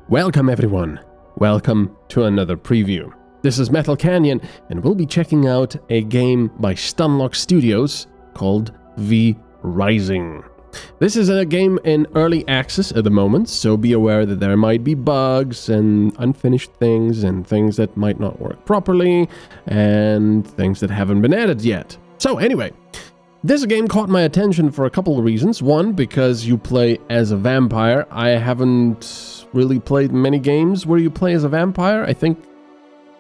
Welcome everyone, welcome to another preview. This is MetalCanyon and we'll be checking out a game by Stunlock Studios called V Rising. This is a game in early access at the moment, so be aware that there might be bugs and unfinished things and things that might not work properly and things that haven't been added yet. So anyway, this game caught my attention for a couple of reasons. One, because you play as a vampire. I haven't really played many games where you play as a vampire. I think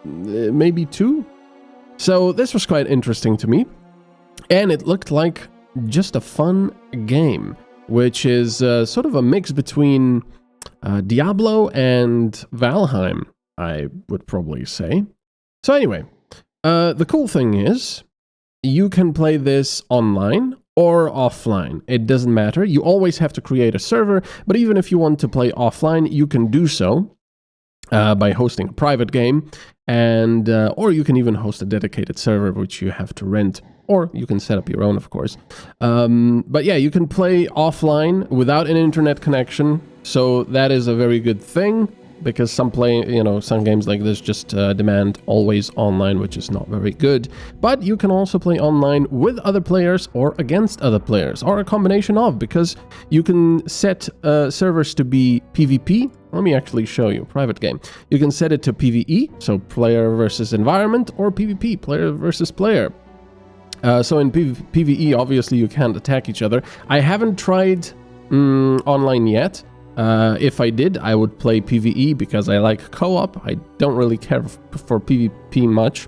maybe 2. So this was quite interesting to me. And it looked like just a fun game, which is sort of a mix between Diablo and Valheim, I would probably say. So anyway, the cool thing is you can play this online or offline. It doesn't matter. You always have to create a server, but even if you want to play offline, you can do so by hosting a private game, and or you can even host a dedicated server, which you have to rent, or you can set up your own, of course. But yeah, you can play offline without an internet connection, so that is a very good thing. Because some games like this just demand always online, which is not very good. But you can also play online with other players or against other players, or a combination of, because you can set servers to be PvP. Let me actually show you, private game. You can set it to PvE, so player versus environment, or PvP, player versus player. So in PvE, obviously you can't attack each other. I haven't tried online yet. If I did, I would play PvE because I like co-op. I don't really care for PvP much.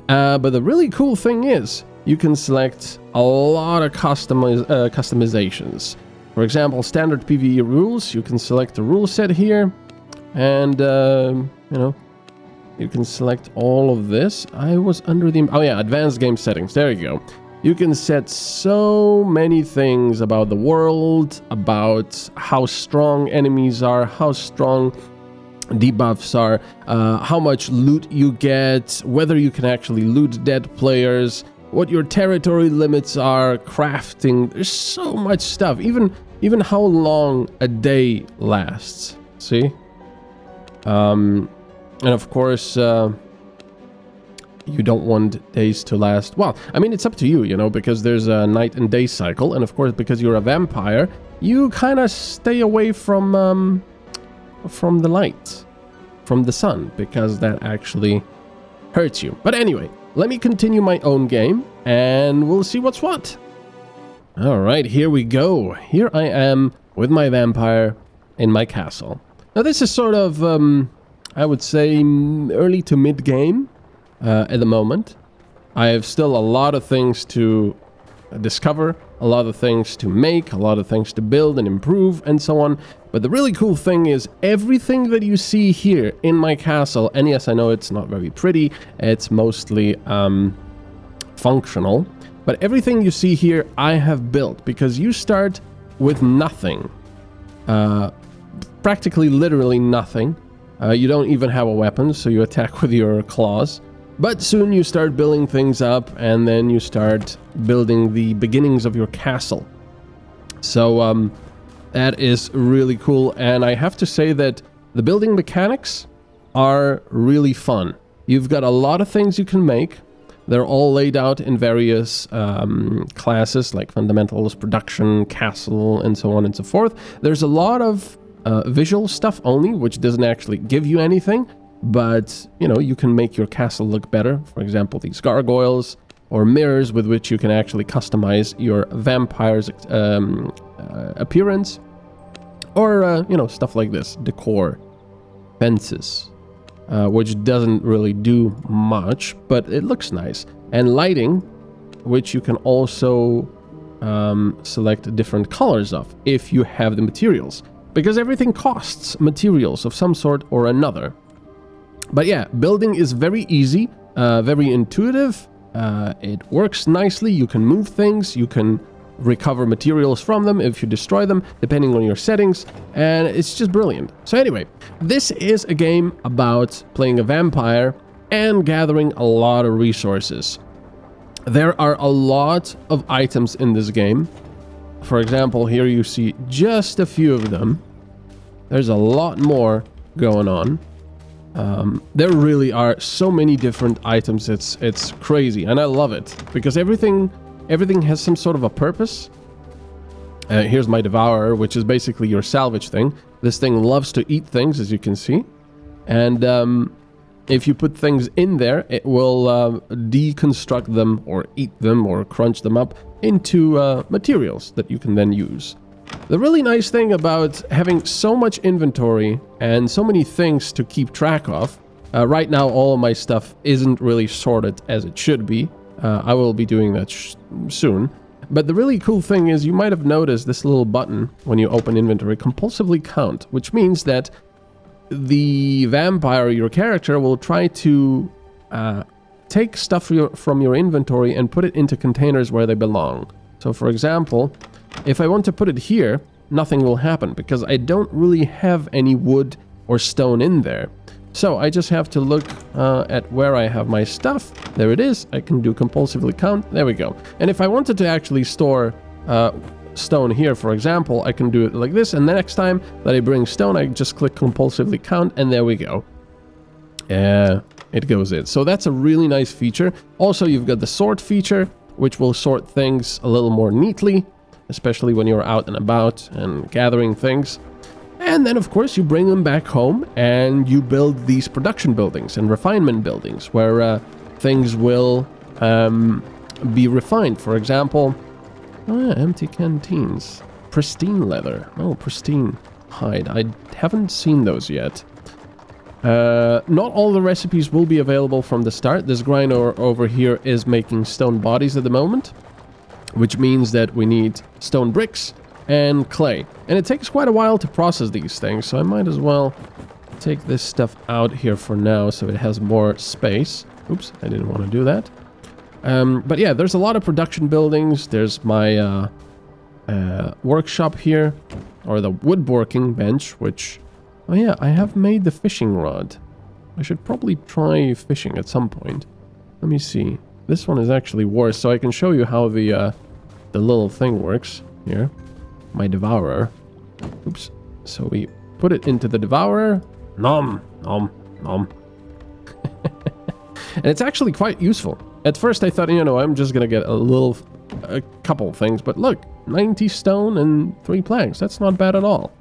But the really cool thing is you can select a lot of customizations. For example, standard PvE rules. You can select the rule set here. And, you can select all of this. I was under the... Oh yeah, advanced game settings. There you go. You can set so many things about the world, about how strong enemies are, how strong debuffs are, how much loot you get, whether you can actually loot dead players, what your territory limits are, crafting. There's so much stuff. Even how long a day lasts. See? And of course... you don't want days to last. Well, I mean, it's up to you, because there's a night and day cycle. And of course, because you're a vampire, you kind of stay away from the light, from the sun, because that actually hurts you. But anyway, let me continue my own game and we'll see what's what. All right, here we go. Here I am with my vampire in my castle. Now, this is sort of, I would say, early to mid game. At the moment, I have still a lot of things to discover, a lot of things to make, a lot of things to build and improve, and so on. But the really cool thing is everything that you see here in my castle, and yes, I know it's not very pretty, it's mostly functional, but everything you see here I have built, because you start with nothing, practically literally nothing. You don't even have a weapon, so you attack with your claws. But soon you start building things up, and then you start building the beginnings of your castle. So that is really cool, and I have to say that the building mechanics are really fun. You've got a lot of things you can make. They're all laid out in various classes, like fundamentals, production, castle, and so on and so forth. There's a lot of visual stuff only, which doesn't actually give you anything. But, you can make your castle look better. For example, these gargoyles or mirrors with which you can actually customize your vampire's appearance. Or, stuff like this. Decor. Fences. Which doesn't really do much, but it looks nice. And lighting, which you can also select different colors of if you have the materials. Because everything costs materials of some sort or another. But yeah, building is very easy, very intuitive, it works nicely, you can move things, you can recover materials from them if you destroy them, depending on your settings, and it's just brilliant. So anyway, this is a game about playing a vampire and gathering a lot of resources. There are a lot of items in this game. For example, here you see just a few of them. There's a lot more going on. There really are so many different items. It's crazy, and I love it because everything has some sort of a purpose. Here's my devourer, which is basically your salvage thing. This thing loves to eat things, as you can see, and if you put things in there, it will deconstruct them or eat them or crunch them up into materials that you can then use. The really nice thing about having so much inventory and so many things to keep track of, right now all of my stuff isn't really sorted as it should be. I will be doing that soon. But the really cool thing is you might have noticed this little button when you open inventory, compulsively count, which means that the vampire, your character, will try to take stuff from your inventory and put it into containers where they belong. So for example, if I want to put it here, nothing will happen because I don't really have any wood or stone in there. So I just have to look at where I have my stuff. There it is. I can do compulsively count. There we go. And if I wanted to actually store stone here, for example, I can do it like this. And the next time that I bring stone, I just click compulsively count, and there we go. It goes in. So that's a really nice feature. Also, you've got the sort feature, which will sort things a little more neatly, especially when you're out and about and gathering things. And then, of course, you bring them back home and you build these production buildings and refinement buildings where things will be refined. For example, empty canteens, pristine leather. Oh, pristine hide. I haven't seen those yet. Not all the recipes will be available from the start. This grinder over here is making stone bodies at the moment, which means that we need stone bricks and clay. And it takes quite a while to process these things, so I might as well take this stuff out here for now so it has more space. Oops, I didn't want to do that. But yeah, there's a lot of production buildings. There's my workshop here, or the woodworking bench, which... Oh yeah, I have made the fishing rod. I should probably try fishing at some point. Let me see. This one is actually worse, so I can show you how the little thing works here. My devourer. Oops. So we put it into the devourer. Nom, nom, nom. And it's actually quite useful. At first I thought, I'm just gonna get a couple things, but look, 90 stone and 3 planks. That's not bad at all.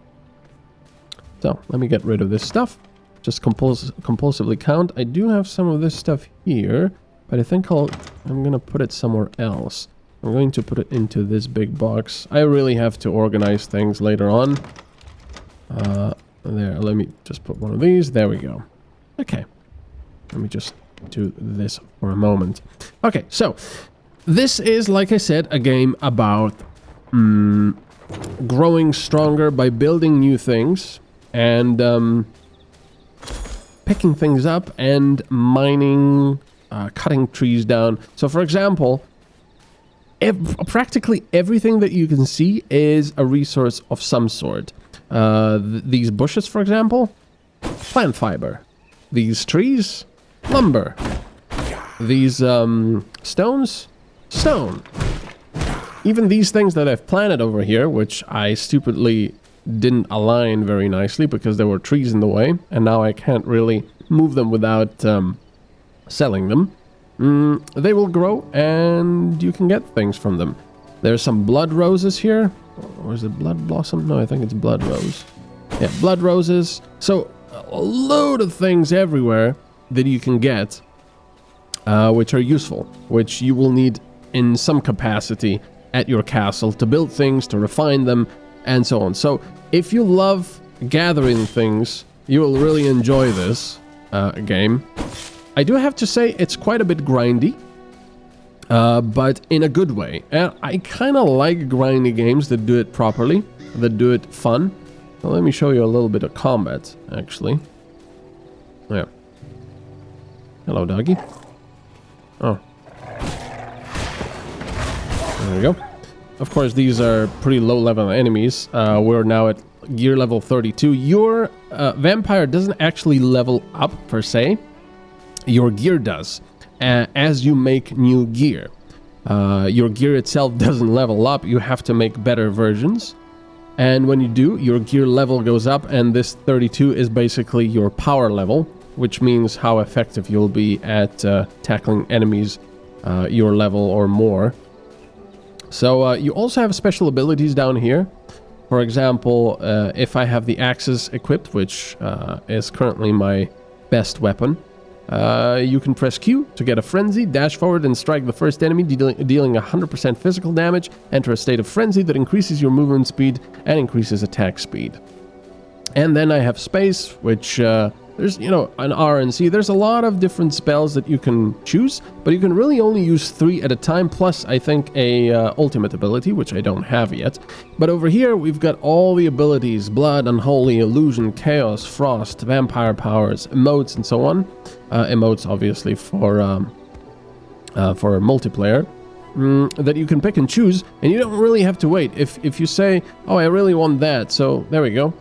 So let me get rid of this stuff. Just compulsively count. I do have some of this stuff here, but I think I'm gonna put it somewhere else. I'm going to put it into this big box. I really have to organize things later on. There, let me just put one of these. There we go. Okay. Let me just do this for a moment. Okay, so this is, like I said, a game about growing stronger by building new things and picking things up and mining, cutting trees down. So, for example, practically everything that you can see is a resource of some sort. These bushes, for example, plant fiber. These trees, lumber. These stones, stone. Even these things that I've planted over here, which I stupidly didn't align very nicely because there were trees in the way, and now I can't really move them without selling them. They will grow and you can get things from them. There's some blood roses here. Or is it blood blossom? No, I think it's blood rose. Yeah, blood roses. So a load of things everywhere that you can get, which are useful, which you will need in some capacity at your castle to build things, to refine them, and so on. So if you love gathering things, you will really enjoy this game. I do have to say it's quite a bit grindy, but in a good way. I kind of like grindy games that do it properly, that do it fun. Well, let me show you a little bit of combat, actually. Yeah. Hello, doggy. Oh. There we go. Of course, these are pretty low-level enemies. We're now at gear level 32. Your vampire doesn't actually level up, per se. Your gear does, as you make new gear. Your gear itself doesn't level up. You have to make better versions. And when you do, your gear level goes up, and this 32 is basically your power level, which means how effective you'll be at tackling enemies your level or more. So you also have special abilities down here. For example, if I have the axes equipped, which is currently my best weapon, you can press Q to get a frenzy, dash forward and strike the first enemy, dealing 100% physical damage. Enter a state of frenzy that increases your movement speed and increases attack speed. And then I have space, which there's, you know, an R and C. There's a lot of different spells that you can choose, but you can really only use 3 at a time, plus I think a ultimate ability, which I don't have yet. But over here, we've got all the abilities: Blood, Unholy, Illusion, Chaos, Frost, Vampire Powers, Emotes, and so on. Emotes, obviously, for multiplayer. That you can pick and choose, and you don't really have to wait. If you say, oh, I really want that, so there we go.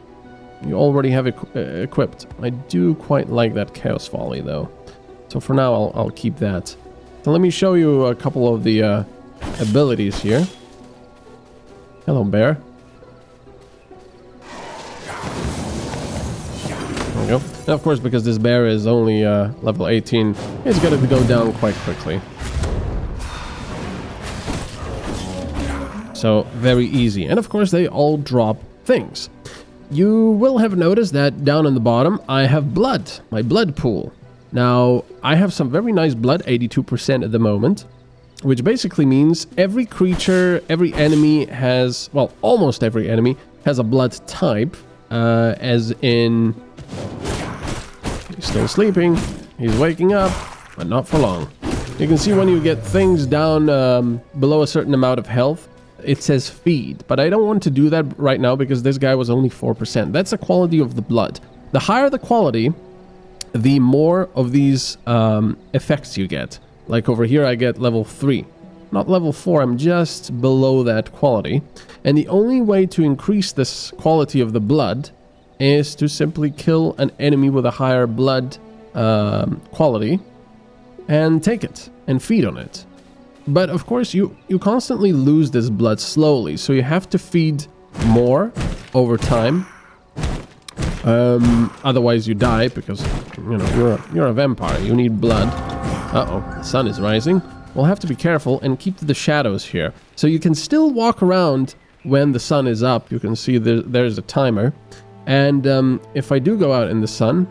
You already have it equipped. I do quite like that Chaos Volley, though. So for now, I'll keep that. So let me show you a couple of the abilities here. Hello, bear. There we go. And of course, because this bear is only level 18, it's going to go down quite quickly. So, very easy. And of course, they all drop things. You will have noticed that down in the bottom, I have blood, my blood pool. Now, I have some very nice blood, 82% at the moment, which basically means every creature, every enemy has, well, almost every enemy has a blood type, as in, he's still sleeping, he's waking up, but not for long. You can see when you get things down below a certain amount of health, it says feed, but I don't want to do that right now because this guy was only 4%. That's the quality of the blood. The higher the quality, the more of these effects you get. Like over here, I get level 3. Not level 4, I'm just below that quality. And the only way to increase this quality of the blood is to simply kill an enemy with a higher blood quality and take it and feed on it. But of course, you constantly lose this blood slowly, so you have to feed more over time. Otherwise, you die because, you know, you're a vampire. You need blood. Uh-oh, the sun is rising. We'll have to be careful and keep to the shadows here. So you can still walk around when the sun is up. You can see there's a timer. And if I do go out in the sun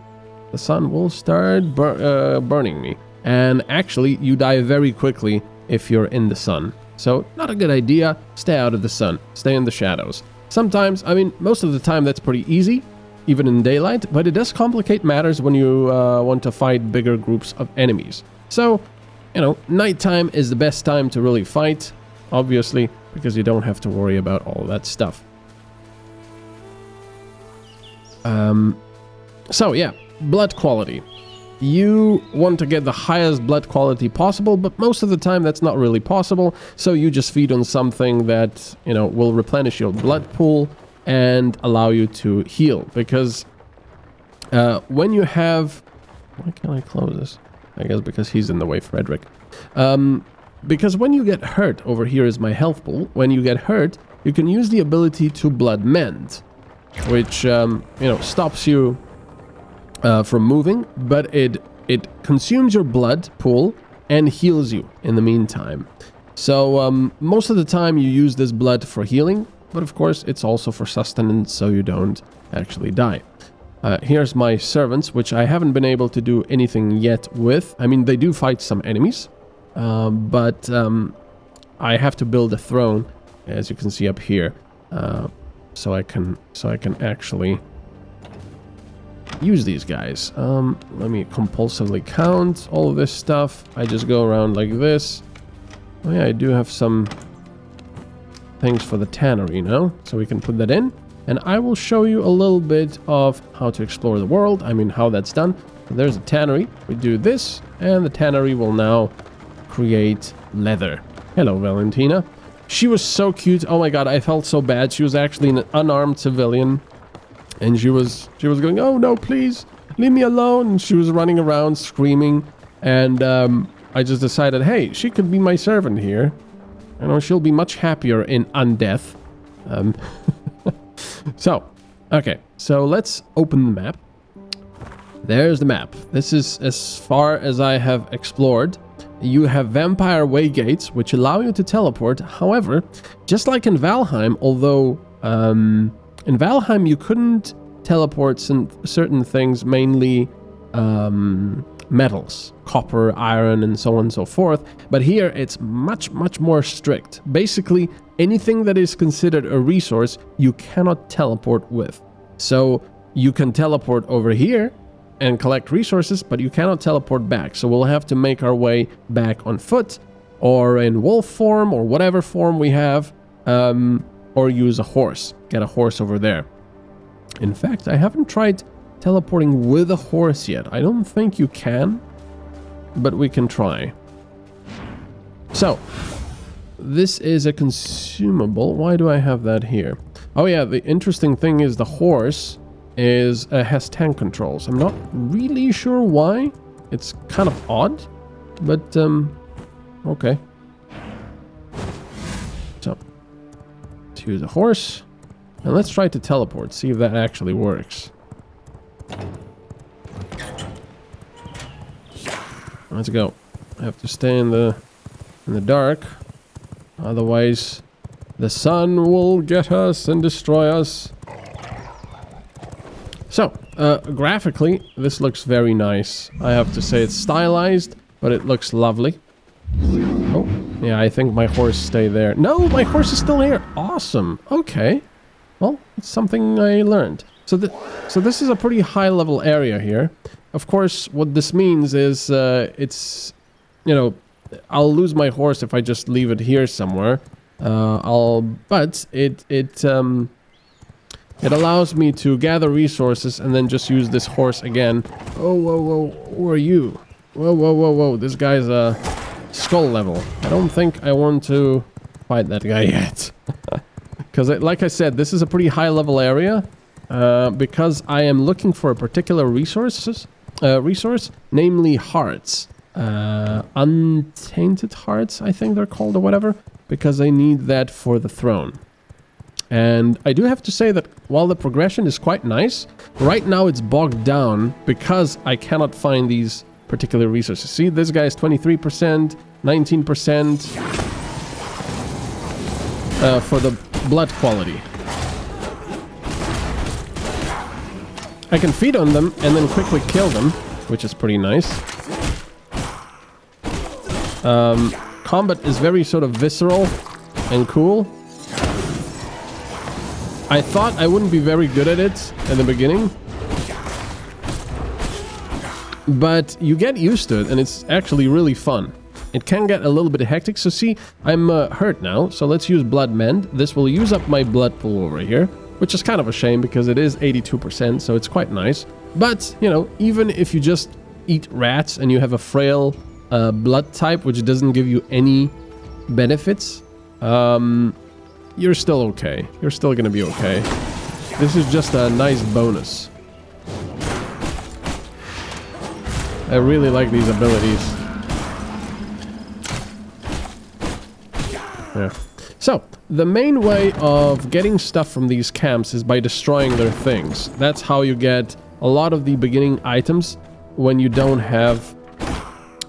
will start burning me. And actually, you die very quickly if you're in the sun. So, not a good idea. Stay out of the sun. Stay in the shadows. Sometimes, I mean, most of the time that's pretty easy, even in daylight, but it does complicate matters when you want to fight bigger groups of enemies. So, you know, nighttime is the best time to really fight, obviously, because you don't have to worry about all that stuff. So, yeah, blood quality. You want to get the highest blood quality possible, but most of the time that's not really possible, so you just feed on something that, you know, will replenish your blood pool and allow you to heal. Because when you have... Why can't I close this? I guess because he's in the way, Frederick. Because when you get hurt, over here is my health pool, when you get hurt, you can use the ability to blood mend, which, you know, stops you from moving, but it consumes your blood pool and heals you in the meantime. So most of the time you use this blood for healing, but of course it's also for sustenance, so you don't actually die. Here's my servants, which I haven't been able to do anything yet with. I mean, they do fight some enemies, but I have to build a throne, as you can see up here, so I can actually use these guys. Let me compulsively count all of this stuff. I just go around like this. Oh yeah, I do have some things for the tannery now, so we can put that in. And I will show you a little bit of how to explore the world. I mean, how that's done. So there's a tannery. We do this, and the tannery will now create leather. Hello, Valentina. She was so cute. Oh my god, I felt so bad. She was actually an unarmed civilian. And she was going, oh no, please, leave me alone. And she was running around screaming. And I just decided, hey, she could be my servant here. You know, she'll be much happier in undeath. So, okay. So let's open the map. There's the map. This is as far as I have explored. You have vampire way gates, which allow you to teleport. However, just like in Valheim, although in Valheim you couldn't teleport certain things, mainly metals, copper, iron, and so on and so forth. But here it's much more strict. Basically, anything that is considered a resource, you cannot teleport with. So you can teleport over here and collect resources, but you cannot teleport back. So we'll have to make our way back on foot, or in wolf form, or whatever form we have, or use a horse. Get a horse over there. In fact, I haven't tried teleporting with a horse yet. I don't think you can, but we can try. So, this is a consumable. Why do I have that here? Oh yeah, the interesting thing is the horse has tank controls. I'm not really sure why. It's kind of odd, but okay. So, let's use a horse, and let's try to teleport, see if that actually works. Let's go. I have to stay in the dark, otherwise the sun will get us and destroy us. So, graphically, this looks very nice. I have to say it's stylized, but it looks lovely. Oh, yeah, I think my horse stayed there. No, my horse is still here. Awesome. Okay. Well, it's something I learned. So this is a pretty high-level area here. Of course, what this means is it's, you know, I'll lose my horse if I just leave it here somewhere. But it allows me to gather resources and then just use this horse again. Oh, whoa, who are you? Whoa, this guy's a skull level. I don't think I want to fight that guy yet. Because, like I said, this is a pretty high level area. Because I am looking for a particular resource, namely hearts. Untainted hearts, I think they're called, or whatever. Because I need that for the throne. And I do have to say that while the progression is quite nice, right now it's bogged down because I cannot find these particular resources. See, this guy is 23%, 19% for the blood quality. I can feed on them and then quickly kill them, which is pretty nice. Combat is very sort of visceral and cool. I thought I wouldn't be very good at it in the beginning, but you get used to it and it's actually really fun. It can get a little bit hectic, so see, I'm hurt now, so let's use Blood Mend. This will use up my blood pool over here, which is kind of a shame because it is 82%, so it's quite nice. But, you know, even if you just eat rats and you have a frail blood type, which doesn't give you any benefits, you're still okay. You're still gonna be okay. This is just a nice bonus. I really like these abilities. Yeah. So, the main way of getting stuff from these camps is by destroying their things. That's how you get a lot of the beginning items when you don't have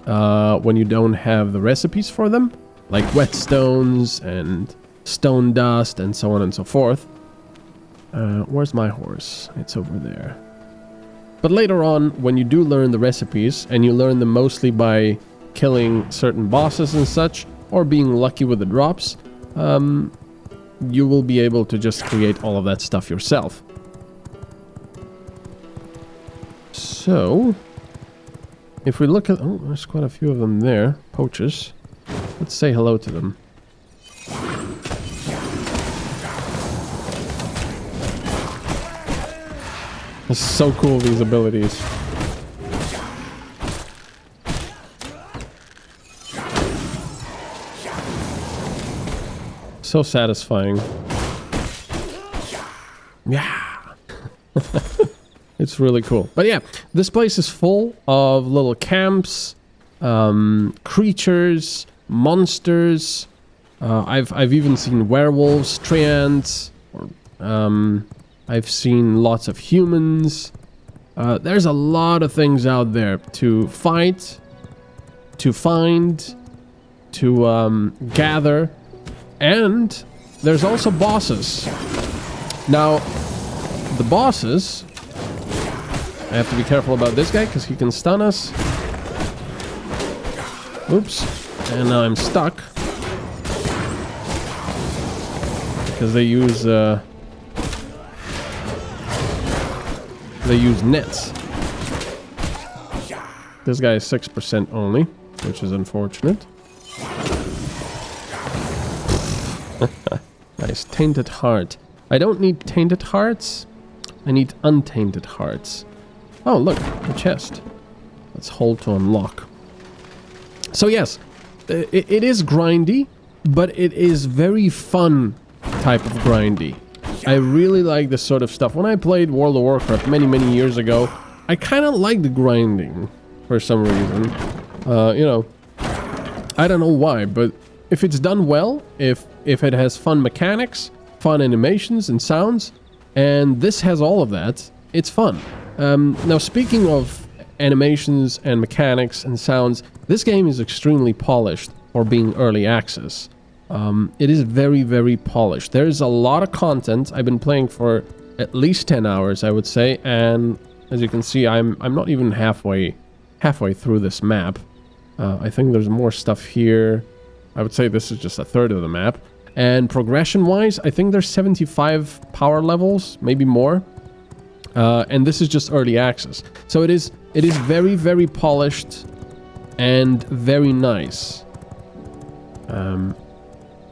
the recipes for them, like whetstones and stone dust and so on and so forth. Where's my horse? It's over there. But later on, when you do learn the recipes, and you learn them mostly by killing certain bosses and such, or being lucky with the drops, you will be able to just create all of that stuff yourself. So, if we look at... Oh, there's quite a few of them there. Poachers. Let's say hello to them. It's so cool, these abilities. So satisfying. Yeah. It's really cool. But yeah, this place is full of little camps, creatures, monsters. I've even seen werewolves, treants, or I've seen lots of humans. There's a lot of things out there to fight, to find, to gather, and there's also bosses. Now, the bosses, I have to be careful about this guy because he can stun us. Oops, and now I'm stuck because they use nets. This guy is 6% only, which is unfortunate. Nice, tainted heart. I don't need tainted hearts. I need untainted hearts. Oh, look, a chest. Let's hold to unlock. So yes, it is grindy, but it is very fun type of grindy. I really like this sort of stuff. When I played World of Warcraft many, many years ago, I kind of liked the grinding for some reason. You know, I don't know why, but if it's done well, if it has fun mechanics, fun animations and sounds, and this has all of that, it's fun. Now, speaking of animations and mechanics and sounds, this game is extremely polished for being early access. It is very, very polished. There's a lot of content. I've been playing for at least 10 hours, I would say, and as you can see, I'm not even halfway through this map. I think there's more stuff here. I would say this is just a third of the map. And progression-wise, I think there's 75 power levels, maybe more. And this is just early access. So it is very, very polished and very nice.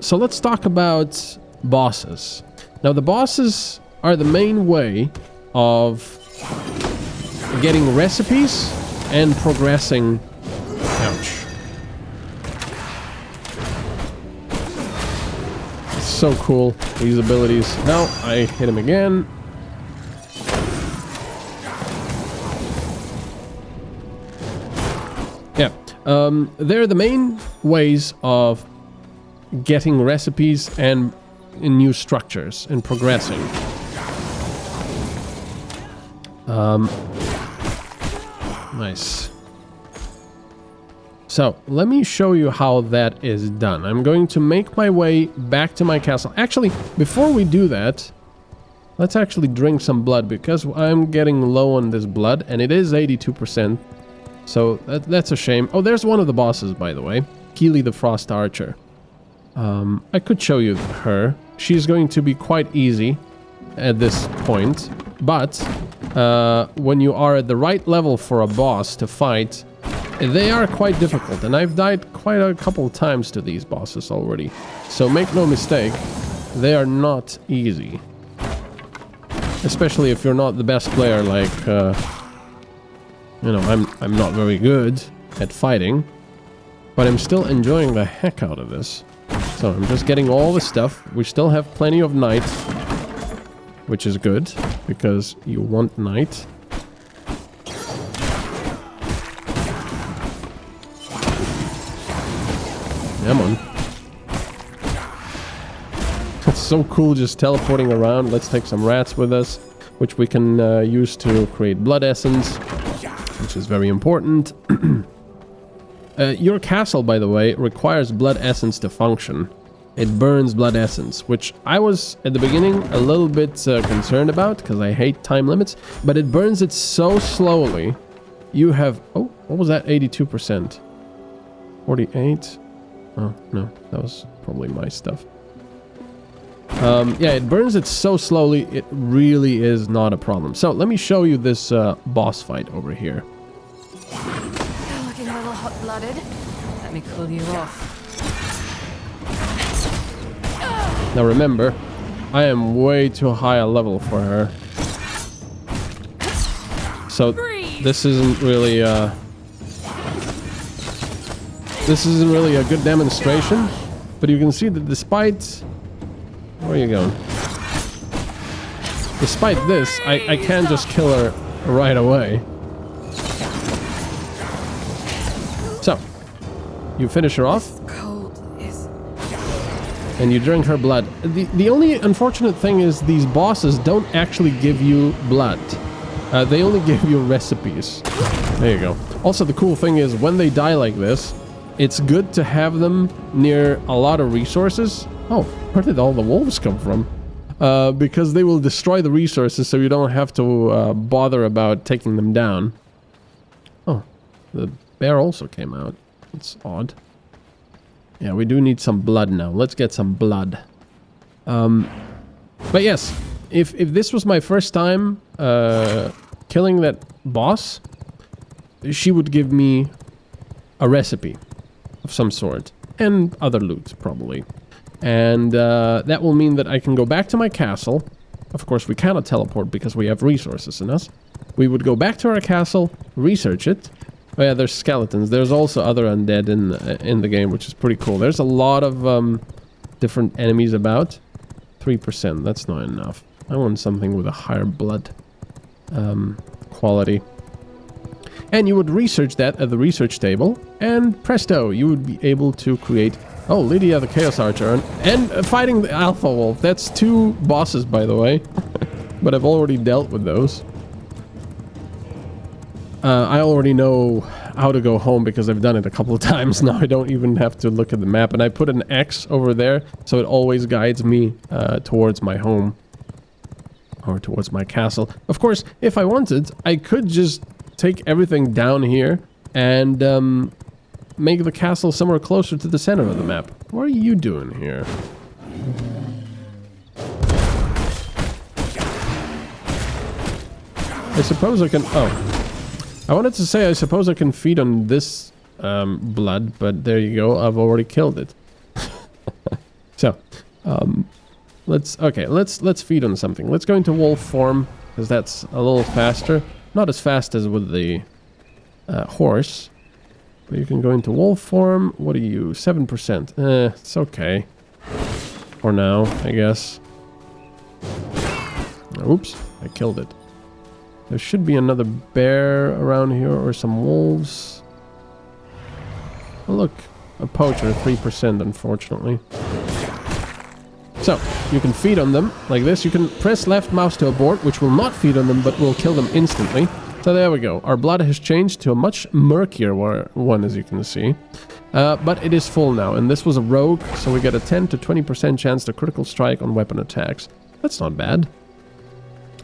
So let's talk about bosses. Now, the bosses are the main way of getting recipes and progressing. Ouch. It's so cool, these abilities. No, I hit him again. Yeah, they're the main ways of getting recipes and new structures and progressing. Nice. So, let me show you how that is done. I'm going to make my way back to my castle. Actually, before we do that, let's actually drink some blood because I'm getting low on this blood and it is 82%. So, that's a shame. Oh, there's one of the bosses, by the way. Keely the Frost Archer. I could show you her. She's going to be quite easy at this point, but when you are at the right level for a boss to fight, they are quite difficult, and I've died quite a couple of times to these bosses already. So make no mistake, they are not easy. Especially if you're not the best player, like, you know, I'm not very good at fighting, but I'm still enjoying the heck out of this. So I'm just getting all the stuff. We still have plenty of night, which is good, because you want night. Come on. It's so cool just teleporting around. Let's take some rats with us, which we can use to create blood essence, which is very important. Your castle, by the way, requires blood essence to function. It burns blood essence, which I was, at the beginning, a little bit concerned about, because I hate time limits, but it burns it so slowly. You have... Oh, what was that? 82%. 48? Oh, no, that was probably my stuff. Yeah, it burns it so slowly, it really is not a problem. So, let me show you this boss fight over here. You're looking a little hot-blooded. Let me cool you off. Now remember, I am way too high a level for her. So this isn't really a good demonstration, but you can see that despite... Where are you going? Despite this, I can just kill her right away. So, you finish her off. and you drink her blood. The only unfortunate thing is these bosses don't actually give you blood. They only give you recipes. There you go. Also, the cool thing is when they die like this, it's good to have them near a lot of resources. Oh, where did all the wolves come from? Because they will destroy the resources, so you don't have to bother about taking them down. Oh, the bear also came out. That's odd. Yeah, we do need some blood now. Let's get some blood. But yes, if this was my first time killing that boss, she would give me a recipe of some sort. And other loot, probably. And that will mean that I can go back to my castle. Of course, we cannot teleport because we have resources in us. We would go back to our castle, research it. Oh yeah, there's skeletons. There's also other undead in the game, which is pretty cool. There's a lot of different enemies about. 3%, that's not enough. I want something with a higher blood quality. And you would research that at the research table, and presto, you would be able to create... Oh, Lydia the Chaos Archer, and fighting the Alpha Wolf. That's 2 bosses, by the way. But I've already dealt with those. I already know how to go home because I've done it a couple of times. Now I don't even have to look at the map. And I put an X over there, so it always guides me towards my home. Or towards my castle. Of course, if I wanted, I could just take everything down here and make the castle somewhere closer to the center of the map. What are you doing here? I suppose I can... Oh. I wanted to say I suppose I can feed on this blood, but there you go. I've already killed it. So, let's feed on something. Let's go into wolf form, because that's a little faster. Not as fast as with the horse. But you can go into wolf form. What are you? 7%. It's okay. For now, I guess. Oops, I killed it. There should be another bear around here or some wolves. Oh, look, a poacher, 3%, unfortunately. So, you can feed on them like this. You can press left mouse to abort, which will not feed on them, but will kill them instantly. So there we go. Our blood has changed to a much murkier one, as you can see. But it is full now, and this was a rogue, so we get a 10 to 20% chance to critical strike on weapon attacks. That's not bad.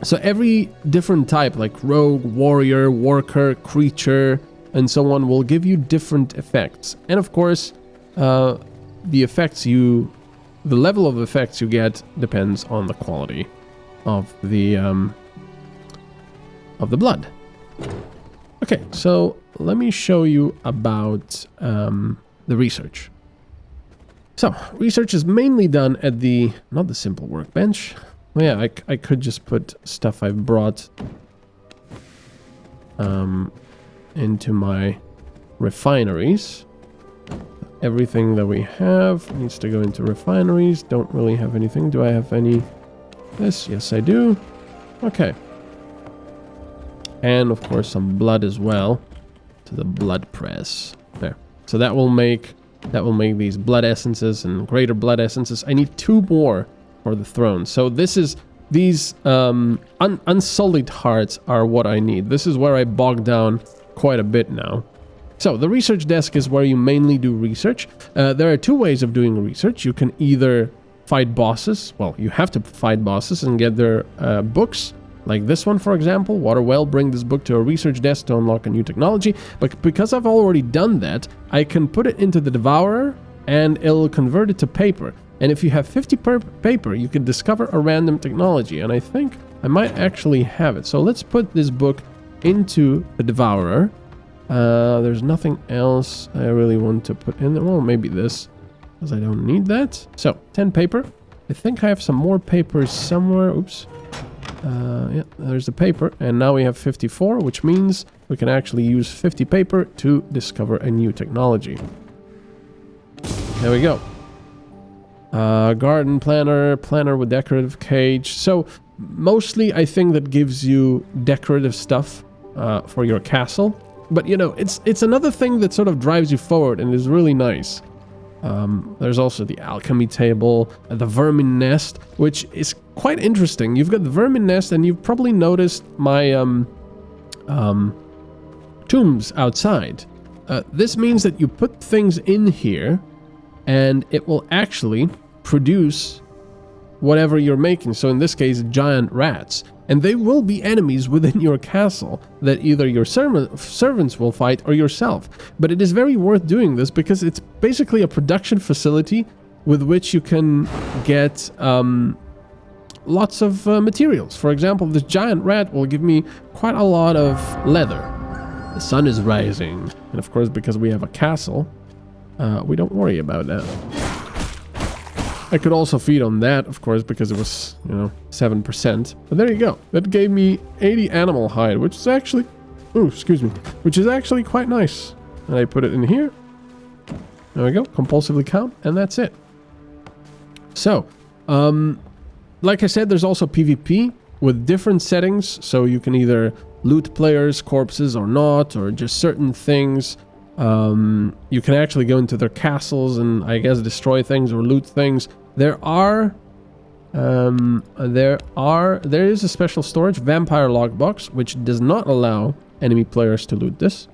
So every different type, like rogue, warrior, worker, creature, and so on, will give you different effects. And of course, the level of effects you get depends on the quality of the blood. Okay, so let me show you about the research. So, research is mainly done at not the simple workbench. Well, yeah, I could just put stuff I've brought into my refineries. Everything that we have needs to go into refineries. Don't really have anything. Do I have any? This? Yes, I do. Okay. And of course some blood as well to the blood press. There. So that will make these blood essences and greater blood essences. I need 2 more for the throne. So these unsullied hearts are what I need. This is where I bog down quite a bit now. So the research desk is where you mainly do research. There are 2 ways of doing research. You can either fight bosses. Well, you have to fight bosses and get their books. Like this one, for example. Waterwell, bring this book to a research desk to unlock a new technology. But because I've already done that, I can put it into the Devourer and it'll convert it to paper. And if you have 50 per paper, you can discover a random technology. And I think I might actually have it. So let's put this book into the Devourer. There's nothing else I really want to put in there. Well, maybe this, because I don't need that. So, 10 paper. I think I have some more papers somewhere. Oops. Yeah, there's the paper. And now we have 54, which means we can actually use 50 paper to discover a new technology. There we go. Garden planner with decorative cage. So, mostly I think that gives you decorative stuff for your castle. But, you know, it's another thing that sort of drives you forward and is really nice. There's also the alchemy table, the vermin nest, which is quite interesting. You've got the vermin nest, and you've probably noticed my tombs outside. This means that you put things in here, and it will actually produce whatever you're making. So in this case, giant rats. And they will be enemies within your castle that either your servants will fight or yourself. But it is very worth doing this because it's basically a production facility with which you can get lots of materials. For example, this giant rat will give me quite a lot of leather. The sun is rising. And of course, because we have a castle, we don't worry about that. I could also feed on that, of course, because it was, 7%. But there you go. That gave me 80 animal hide, which is actually... Oh, excuse me. Which is actually quite nice. And I put it in here. There we go. Compulsively count. And that's it. So, like I said, there's also PvP with different settings. So you can either loot players' corpses or not, or just certain things. You can actually go into their castles and I guess destroy things or loot things. There is a special storage, vampire lockbox, which does not allow enemy players to loot this.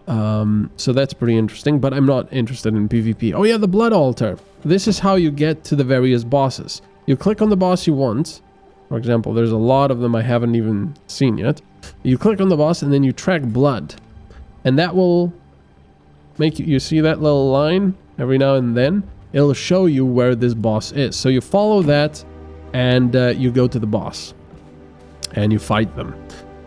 So that's pretty interesting, but I'm not interested in PvP. Oh yeah, the blood altar. This is how you get to the various bosses. You click on the boss you want. For example, there's a lot of them I haven't even seen yet. You click on the boss and then you track blood. And that will make you see that little line every now and then. It'll show you where this boss is. So you follow that and you go to the boss and you fight them.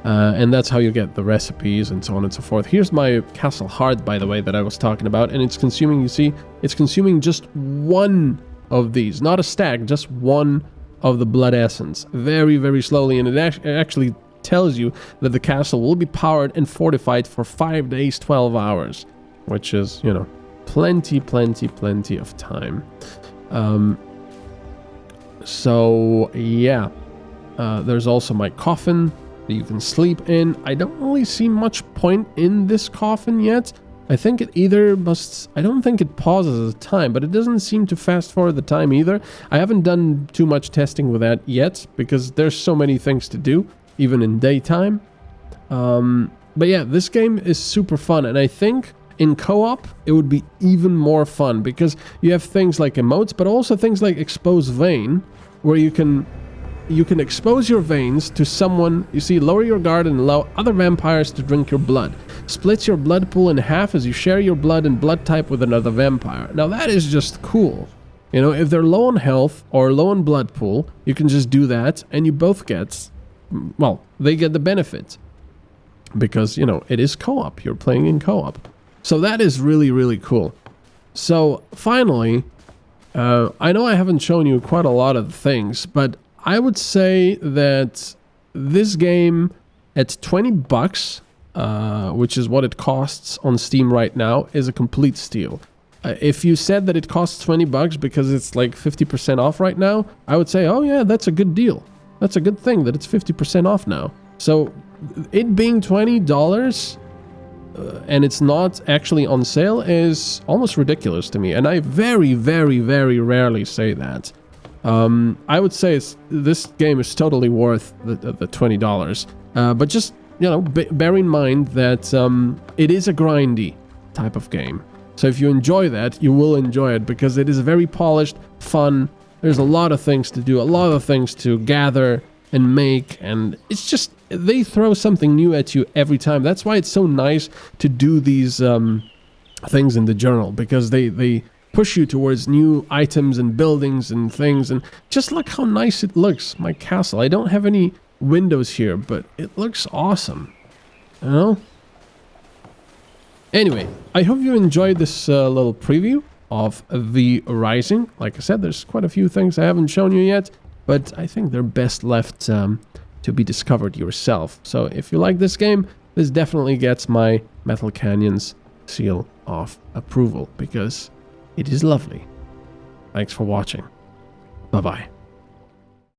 And that's how you get the recipes and so on and so forth. Here's my castle heart, by the way, that I was talking about. And it's consuming, you see, it's consuming just one of these. Not a stack, just one of the blood essence. Very, very slowly. And it actually tells you that the castle will be powered and fortified for 5 days, 12 hours. Which is, plenty of time. So, yeah. There's also my coffin that you can sleep in. I don't really see much point in this coffin yet. I think it either must... I don't think it pauses the time, but it doesn't seem to fast forward the time either. I haven't done too much testing with that yet, because there's so many things to do, even in daytime. But yeah, this game is super fun, and I think... in co-op, it would be even more fun because you have things like emotes, but also things like expose vein, where you can expose your veins to someone. You see, lower your guard and allow other vampires to drink your blood. Splits your blood pool in half as you share your blood and blood type with another vampire. Now that is just cool. If they're low on health or low on blood pool, you can just do that and you both get, well, they get the benefit. Because, it is co-op. You're playing in co-op. So that is really, really cool. So finally, I know I haven't shown you quite a lot of things, but I would say that this game at 20 bucks, which is what it costs on Steam right now, is a complete steal. If you said that it costs 20 bucks because it's like 50% off right now, I would say, oh yeah, that's a good deal. That's a good thing that it's 50% off now. So it being $20... and it's not actually on sale is almost ridiculous to me. And I very, very, very rarely say that. I would say this game is totally worth the $20. But just, bear in mind that it is a grindy type of game. So if you enjoy that, you will enjoy it because it is very polished, fun. There's a lot of things to do, a lot of things to gather and make, and it's just... they throw something new at you every time. That's why it's so nice to do these things in the journal, because they push you towards new items and buildings and things. And just look how nice it looks, my castle. I don't have any windows here, but it looks awesome. Anyway, I hope you enjoyed this little preview of V Rising. Like I said, there's quite a few things I haven't shown you yet, but I think they're best left to be discovered yourself. So if you like this game, this definitely gets my MetalCanyon's seal of approval because it is lovely. Thanks for watching. Bye-bye.